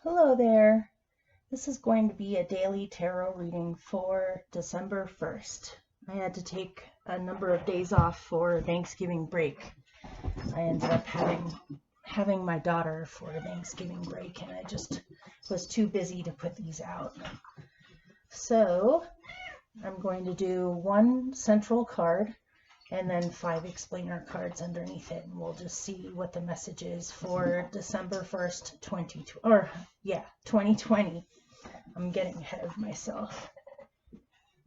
Hello there. This is going to be a daily tarot reading for December 1st. I had to take a number of days off for Thanksgiving break. I ended up having my daughter for Thanksgiving break, and I just was too busy to put these out. So I'm going to do one central card and then 5 explainer cards underneath it, and we'll just see what the message is for December 1st, 2020. I'm getting ahead of myself.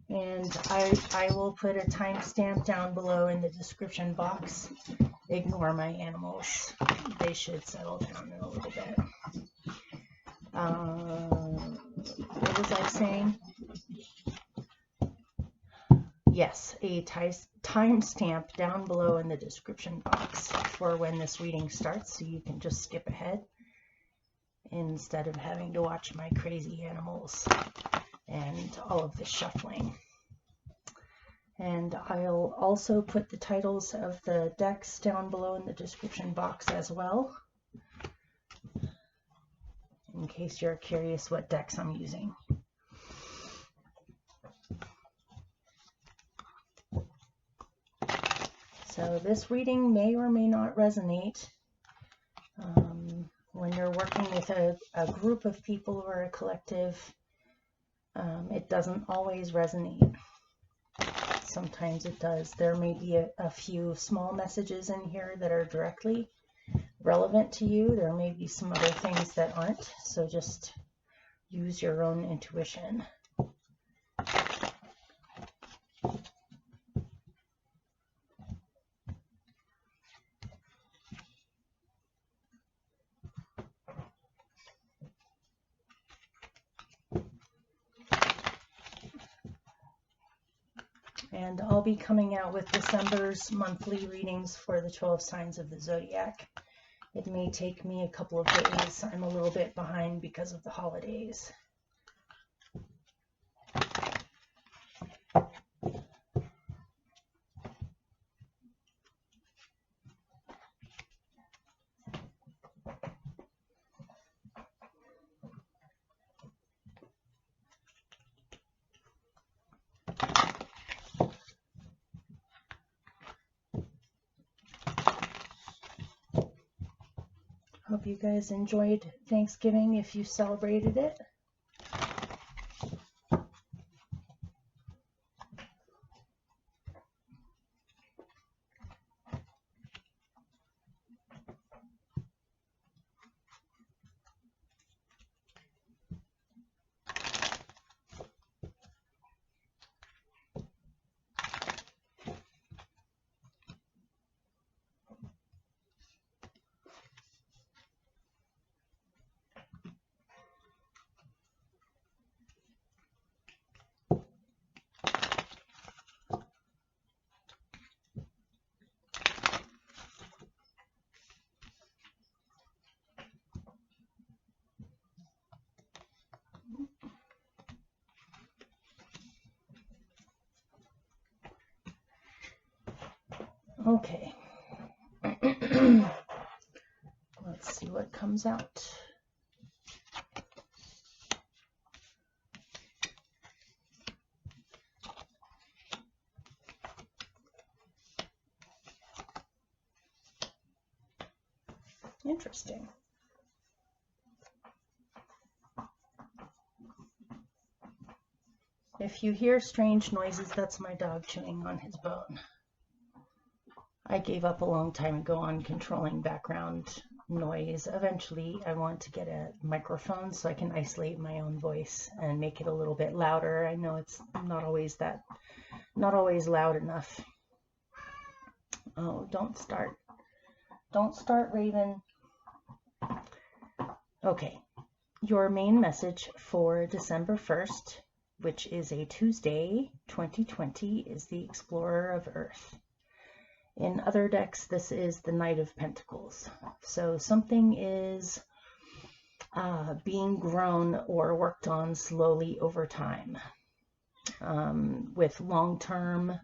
And I will put a timestamp down below in the description box. Ignore my animals. They should settle down in a little bit. What was I saying? Yes, a timestamp down below in the description box for when this reading starts, so you can just skip ahead instead of having to watch my crazy animals and all of the shuffling. And I'll also put the titles of the decks down below in the description box as well, in case you're curious what decks I'm using. So this reading may or may not resonate. When you're working with a group of people or a collective, it doesn't always resonate. Sometimes it does. There may be a few small messages in here that are directly relevant to you. There may be some other things that aren't, so just use your own intuition. And I'll be coming out with December's monthly readings for the 12 signs of the zodiac. It may take me a couple of days. I'm a little bit behind because of the holidays. Hope you guys enjoyed Thanksgiving if you celebrated it. Okay. Let's see what comes out. Interesting. If you hear strange noises, that's my dog chewing on his bone. I gave up a long time ago on controlling background noise. Eventually, I want to get a microphone so I can isolate my own voice and make it a little bit louder. I know it's not always loud enough. Oh, don't start. Don't start, Raven. Okay. Your main message for December 1st, which is a Tuesday, 2020, is the Explorer of Earth. In other decks, this is the Knight of Pentacles. So something is being grown or worked on slowly over time with long-term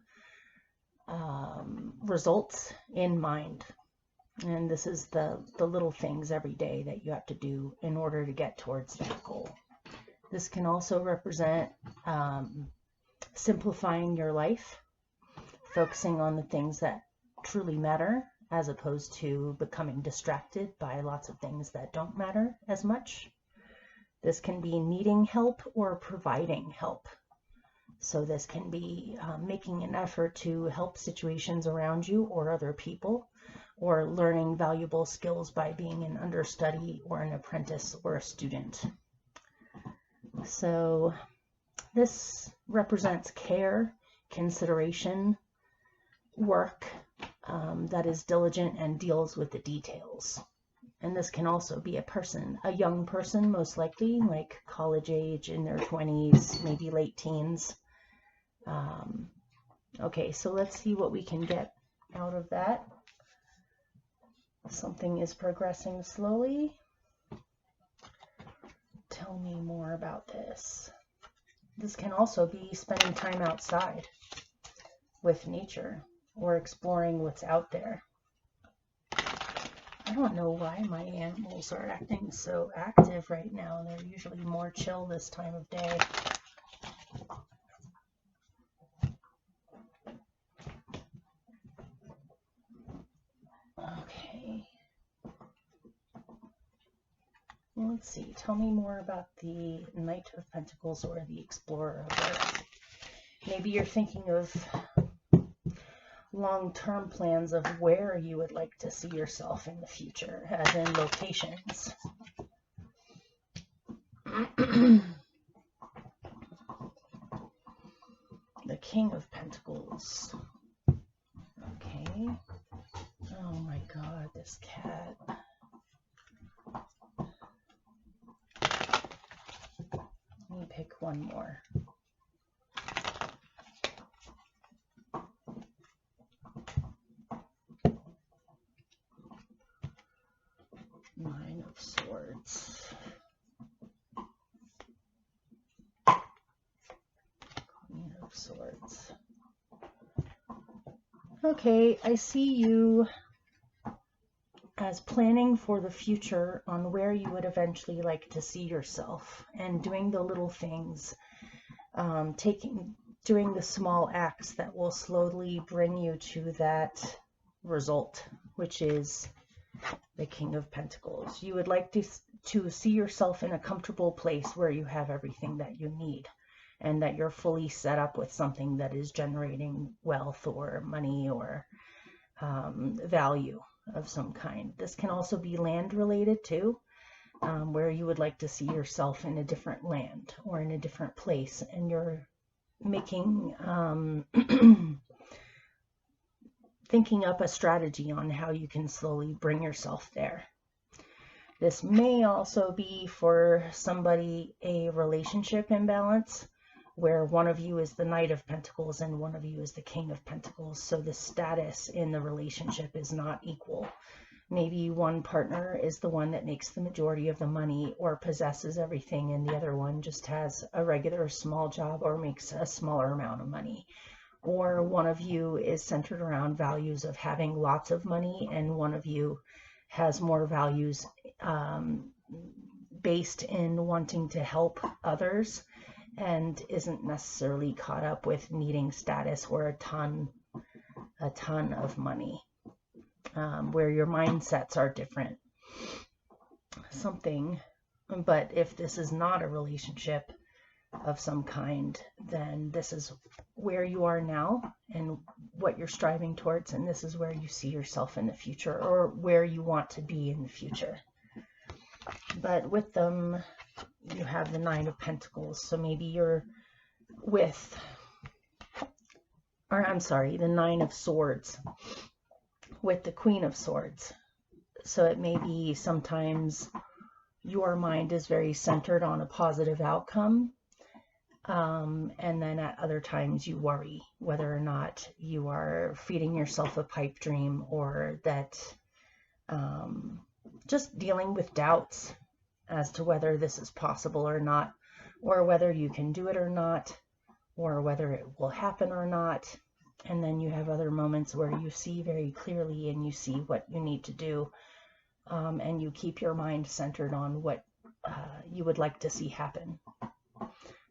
results in mind. And this is the little things every day that you have to do in order to get towards that goal. This can also represent simplifying your life, focusing on the things that truly matter, as opposed to becoming distracted by lots of things that don't matter as much. This can be needing help or providing help. So this can be making an effort to help situations around you or other people, or learning valuable skills by being an understudy or an apprentice or a student. So this represents care, consideration, work that is diligent and deals with the details. And this can also be a young person, most likely, like college age, in their 20s, maybe late teens. Okay, so let's see what we can get out of that. Something is progressing slowly. Tell me more about this. This can also be spending time outside with nature or exploring what's out there. I don't know why my animals are acting so active right now. They're usually more chill this time of day. Okay. Let's see. Tell me more about the Knight of Pentacles or the Explorer of Earth. Maybe you're thinking of long-term plans of where you would like to see yourself in the future, as in locations. The King of Pentacles. Okay. Oh my God, this cat. Let me pick one more. Nine of Swords. Queen of Swords. Okay, I see you as planning for the future on where you would eventually like to see yourself, and doing the little things, doing the small acts that will slowly bring you to that result, which is the King of Pentacles. You would like to see yourself in a comfortable place where you have everything that you need, and that you're fully set up with something that is generating wealth or money or value of some kind. This can also be land related too, where you would like to see yourself in a different land or in a different place, and you're making thinking up a strategy on how you can slowly bring yourself there. This may also be for somebody a relationship imbalance, where one of you is the Knight of Pentacles and one of you is the King of Pentacles. So the status in the relationship is not equal. Maybe one partner is the one that makes the majority of the money or possesses everything, and the other one just has a regular small job or makes a smaller amount of money. Or one of you is centered around values of having lots of money, and one of you has more values based in wanting to help others, and isn't necessarily caught up with needing status or a ton of money, where your mindsets are different. But if this is not a relationship of some kind, then this is where you are now and what you're striving towards, and this is where you see yourself in the future, or where you want to be in the future. But with them, you have the Nine of Pentacles, so maybe you're the Nine of Swords with the Queen of Swords. So it may be sometimes your mind is very centered on a positive outcome, and then at other times you worry whether or not you are feeding yourself a pipe dream, or that just dealing with doubts as to whether this is possible or not, or whether you can do it or not, or whether it will happen or not. And then you have other moments where you see very clearly and you see what you need to do, and you keep your mind centered on what you would like to see happen,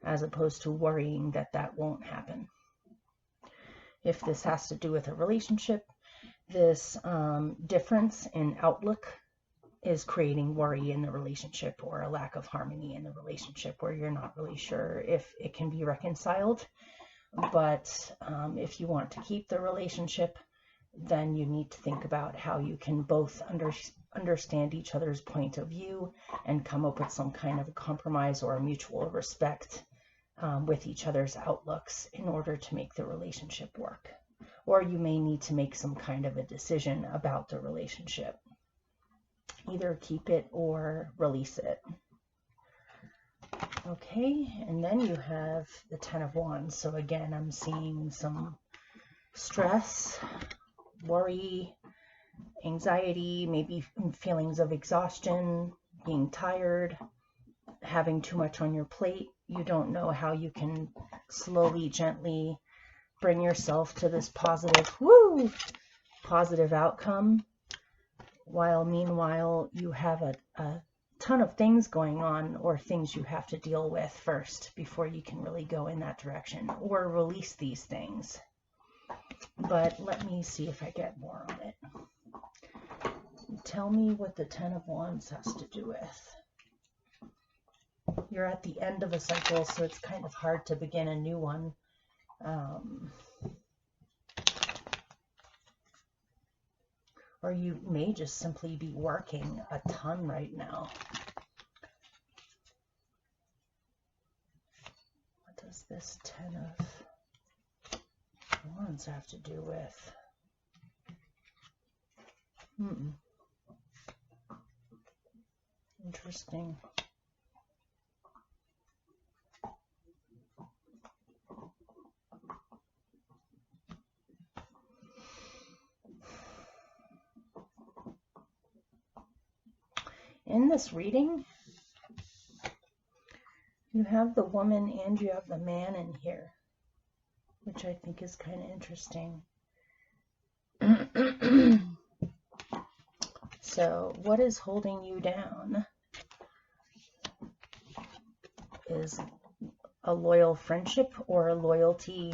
as opposed to worrying that that won't happen. If this has to do with a relationship, this difference in outlook is creating worry in the relationship, or a lack of harmony in the relationship, where you're not really sure if it can be reconciled. But if you want to keep the relationship, then you need to think about how you can both understand each other's point of view and come up with some kind of a compromise or a mutual respect with each other's outlooks in order to make the relationship work. Or you may need to make some kind of a decision about the relationship. Either keep it or release it. Okay, and then you have the Ten of Wands. So again, I'm seeing some stress, worry, anxiety, maybe feelings of exhaustion, being tired, having too much on your plate. You don't know how you can slowly, gently bring yourself to this positive outcome, while meanwhile you have a ton of things going on, or things you have to deal with first before you can really go in that direction or release these things. But let me see if I get more on it. Tell me what the Ten of Wands has to do with. You're at the end of a cycle, so it's kind of hard to begin a new one. Or you may just simply be working a ton right now. What does this Ten of Wands have to do with? Interesting. In this reading, you have the woman and you have the man in here, which I think is kind of interesting. So, what is holding you down? Is a loyal friendship or a loyalty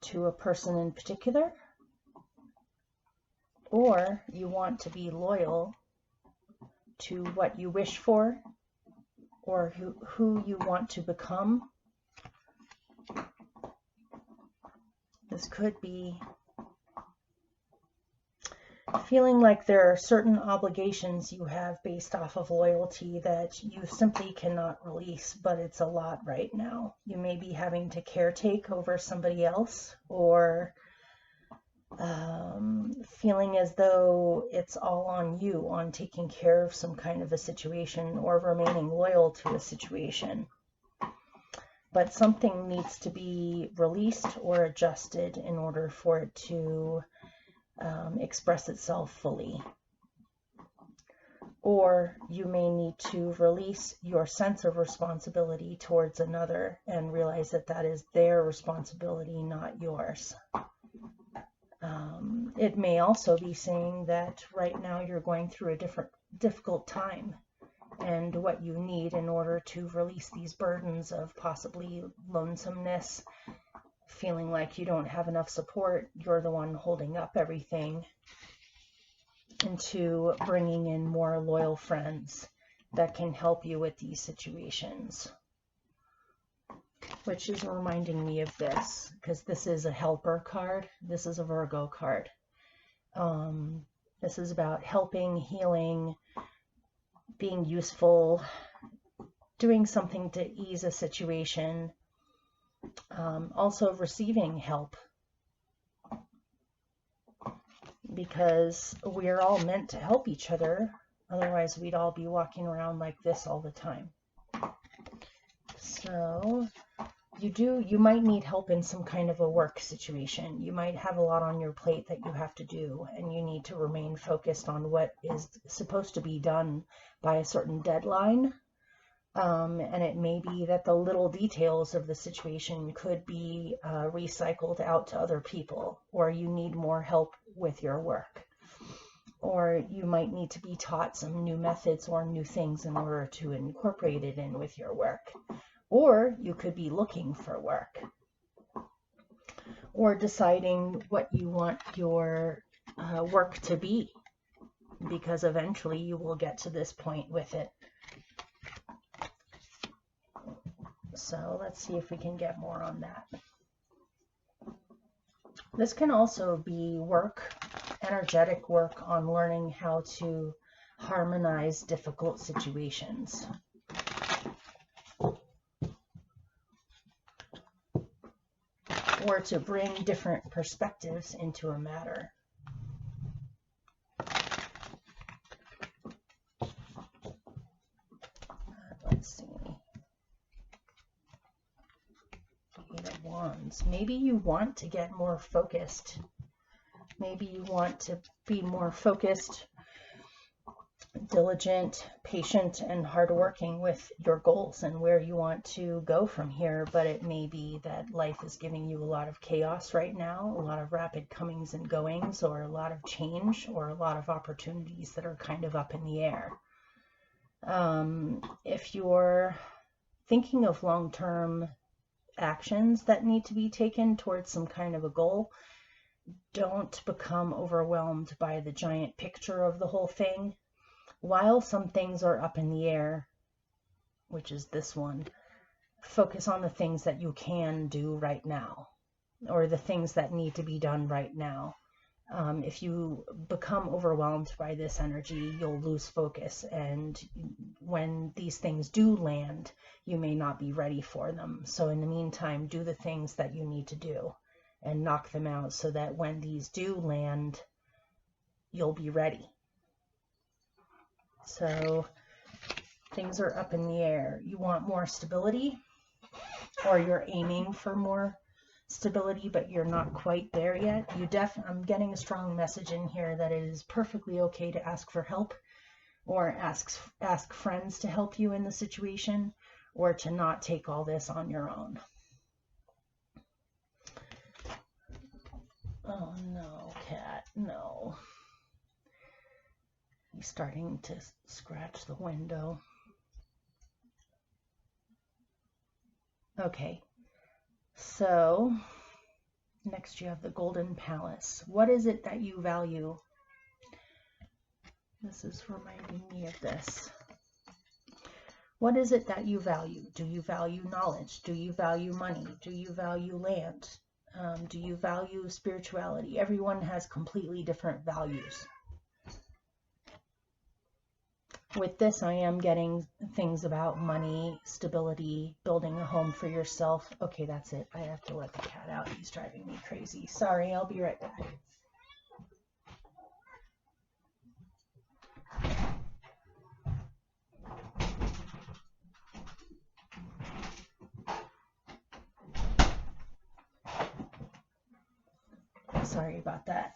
to a person in particular? Or you want to be loyal to what you wish for, or who you want to become. This could be feeling like there are certain obligations you have based off of loyalty that you simply cannot release, but it's a lot right now. You may be having to caretake over somebody else, or feeling as though it's all on you, on taking care of some kind of a situation or remaining loyal to a situation. But something needs to be released or adjusted in order for it to express itself fully. Or you may need to release your sense of responsibility towards another and realize that that is their responsibility, not yours. It may also be saying that right now you're going through a difficult time, and what you need in order to release these burdens of possibly lonesomeness, feeling like you don't have enough support, you're the one holding up everything, into bringing in more loyal friends that can help you with these situations. Which is reminding me of this, because this is a helper card. This is a Virgo card. This is about helping, healing, being useful, doing something to ease a situation. Also receiving help, because we're all meant to help each other. Otherwise, we'd all be walking around like this all the time. So you might need help in some kind of a work situation. You might have a lot on your plate that you have to do, and you need to remain focused on what is supposed to be done by a certain deadline. And it may be that the little details of the situation could be recycled out to other people, or you need more help with your work, or you might need to be taught some new methods or new things in order to incorporate it in with your work. Or you could be looking for work, or deciding what you want your work to be, because eventually you will get to this point with it. So let's see if we can get more on that. This can also be work, energetic work on learning how to harmonize difficult situations. Or to bring different perspectives into a matter. Let's see. Eight of Wands. Maybe you want to get more focused. Maybe you want to be more focused, diligent, patient, and hardworking with your goals and where you want to go from here. But it may be that life is giving you a lot of chaos right now, a lot of rapid comings and goings, or a lot of change, or a lot of opportunities that are kind of up in the air. If you're thinking of long-term actions that need to be taken towards some kind of a goal, don't become overwhelmed by the giant picture of the whole thing. While some things are up in the air, which is this one, focus on the things that you can do right now, or the things that need to be done right now. If you become overwhelmed by this energy, you'll lose focus, and when these things do land, you may not be ready for them. So in the meantime, do the things that you need to do and knock them out so that when these do land, you'll be ready. So things are up in the air. You want more stability, or you're aiming for more stability, but you're not quite there yet. I'm getting a strong message in here that it is perfectly okay to ask for help, or ask friends to help you in the situation, or to not take all this on your own. Oh no, cat, no. He's starting to scratch the window. Okay, so next you have the Golden Palace. What is it that you value? This is reminding me of this. What is it that you value? Do you value knowledge? Do you value money? Do you value land? Do you value spirituality? Everyone has completely different values. With this, I am getting things about money, stability, building a home for yourself. Okay, that's it. I have to let the cat out. He's driving me crazy. Sorry, I'll be right back. Sorry about that.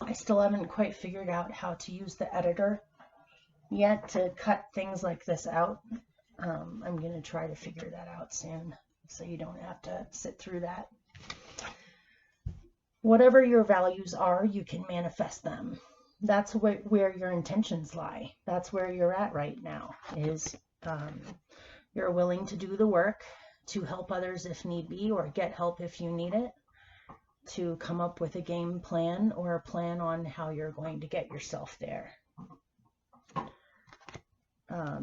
I still haven't quite figured out how to use the editor yet to cut things like this out. I'm going to try to figure that out soon, so you don't have to sit through that. Whatever your values are, you can manifest them. That's where your intentions lie. That's where you're at right now, is you're willing to do the work, to help others if need be, or get help if you need it, to come up with a game plan or a plan on how you're going to get yourself there.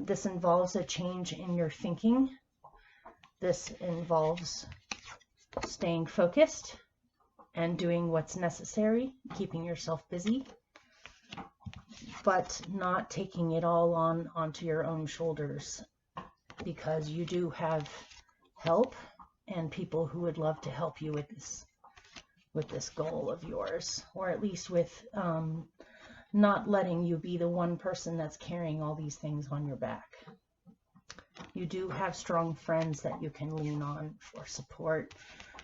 This involves a change in your thinking. This involves staying focused and doing what's necessary, keeping yourself busy, but not taking it all onto your own shoulders, because you do have help and people who would love to help you with this goal of yours, or at least with not letting you be the one person that's carrying all these things on your back. You do have strong friends that you can lean on for support.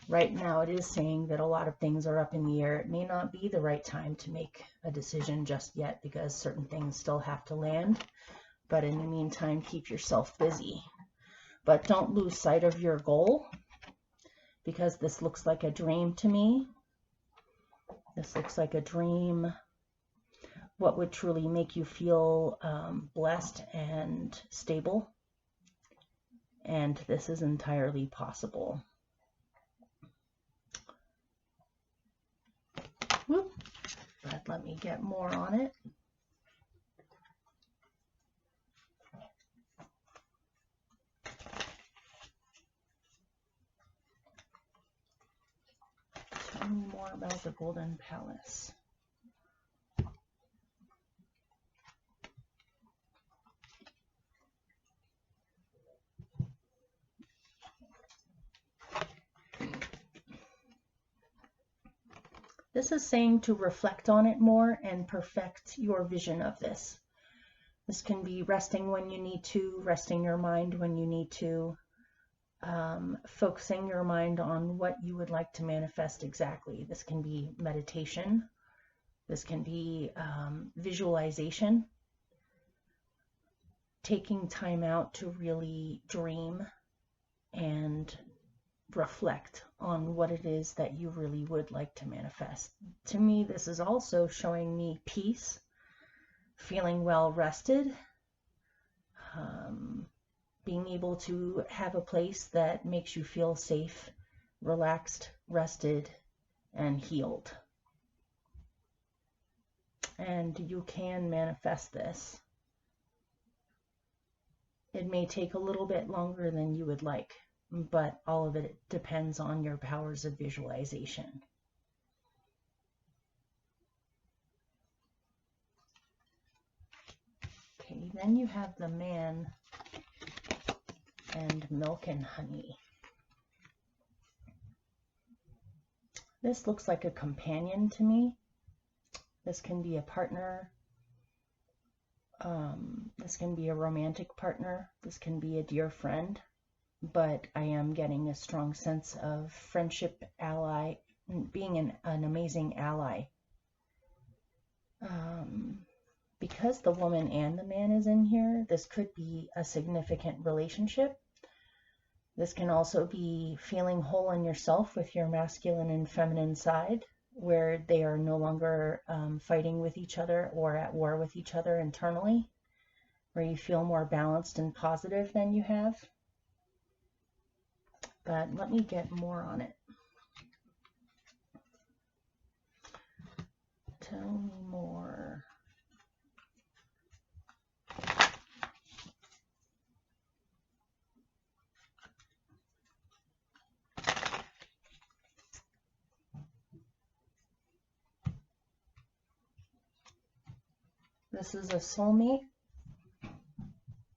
Right now it is saying that a lot of things are up in the air. It may not be the right time to make a decision just yet, because certain things still have to land, But in the meantime, keep yourself busy. But don't lose sight of your goal, because this looks like a dream to me. This looks like a dream. What would truly make you feel blessed and stable. And this is entirely possible. Whoop. But let me get more on it. Tell me more about the Golden Palace. This is saying to reflect on it more and perfect your vision of this. This can be resting when you need to, resting your mind when you need to, focusing your mind on what you would like to manifest exactly. This can be meditation. This can be visualization. Taking time out to really dream and reflect on what it is that you really would like to manifest. To me, this is also showing me peace, feeling well rested, being able to have a place that makes you feel safe, relaxed, rested, and healed. And you can manifest this. It may take a little bit longer than you would like, but all of it depends on your powers of visualization. Okay, then you have the Man and Milk and Honey. This looks like a companion to me. This can be a partner. This can be a romantic partner. This can be a dear friend. But I am getting a strong sense of friendship, ally, being an amazing ally. Because the woman and the man is in here, this could be a significant relationship. This can also be feeling whole in yourself with your masculine and feminine side, where they are no longer fighting with each other or at war with each other internally, where you feel more balanced and positive than you have. But let me get more on it. Tell me more. This is a soulmate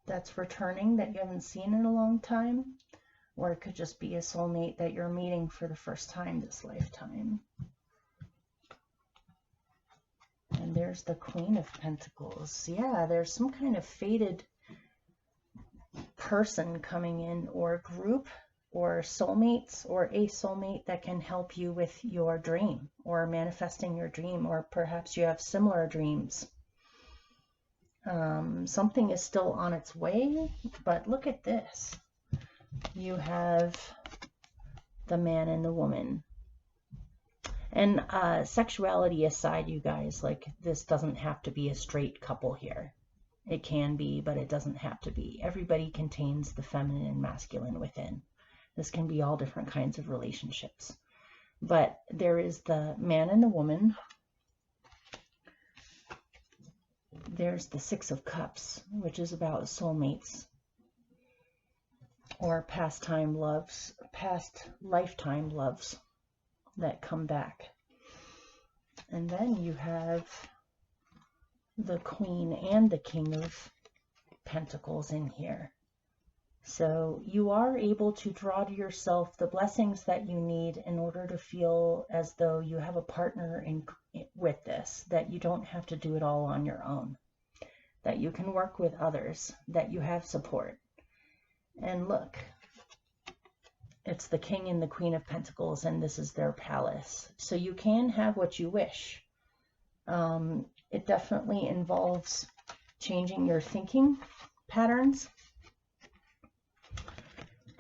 that's returning that you haven't seen in a long time. Or it could just be a soulmate that you're meeting for the first time this lifetime. And there's the Queen of Pentacles. Yeah, there's some kind of fated person coming in, or group, or soulmates, or a soulmate that can help you with your dream, or manifesting your dream, or perhaps you have similar dreams. Something is still on its way, but look at this. You have the man and the woman. And sexuality aside, you guys, like, this doesn't have to be a straight couple here. It can be, but it doesn't have to be. Everybody contains the feminine and masculine within. This can be all different kinds of relationships. But there is the man and the woman. There's the Six of Cups, which is about soulmates, or past lifetime loves that come back. And then you have the Queen and the King of Pentacles in here. So you are able to draw to yourself the blessings that you need in order to feel as though you have a partner with this, that you don't have to do it all on your own, that you can work with others, that you have support. And look, it's the King and the Queen of Pentacles, and this is their palace. So you can have what you wish. It definitely involves changing your thinking patterns.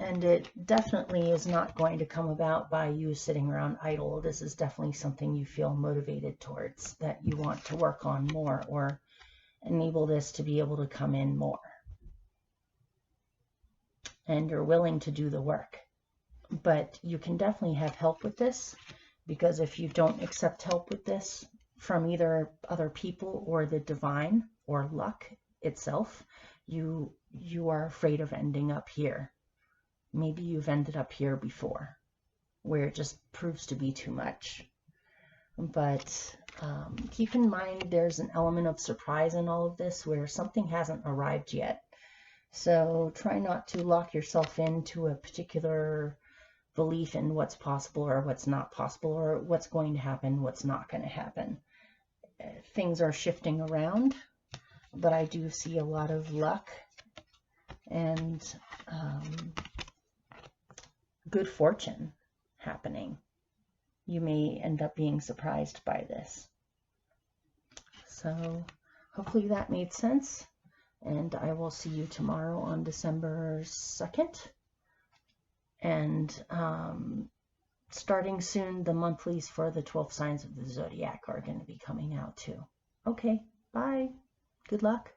And it definitely is not going to come about by you sitting around idle. This is definitely something you feel motivated towards, that you want to work on more or enable this to be able to come in more. And you're willing to do the work. But you can definitely have help with this, because if you don't accept help with this from either other people or the divine or luck itself, you are afraid of ending up here. Maybe you've ended up here before, where it just proves to be too much. But keep in mind there's an element of surprise in all of this where something hasn't arrived yet. So try not to lock yourself into a particular belief in what's possible or what's not possible, or what's going to happen, what's not going to happen. Things are shifting around, but I do see a lot of luck and good fortune happening. You may end up being surprised by this. So hopefully that made sense, and I will see you tomorrow on December 2nd. And starting soon, the monthlies for the 12 signs of the zodiac are going to be coming out too. Okay, bye. Good luck.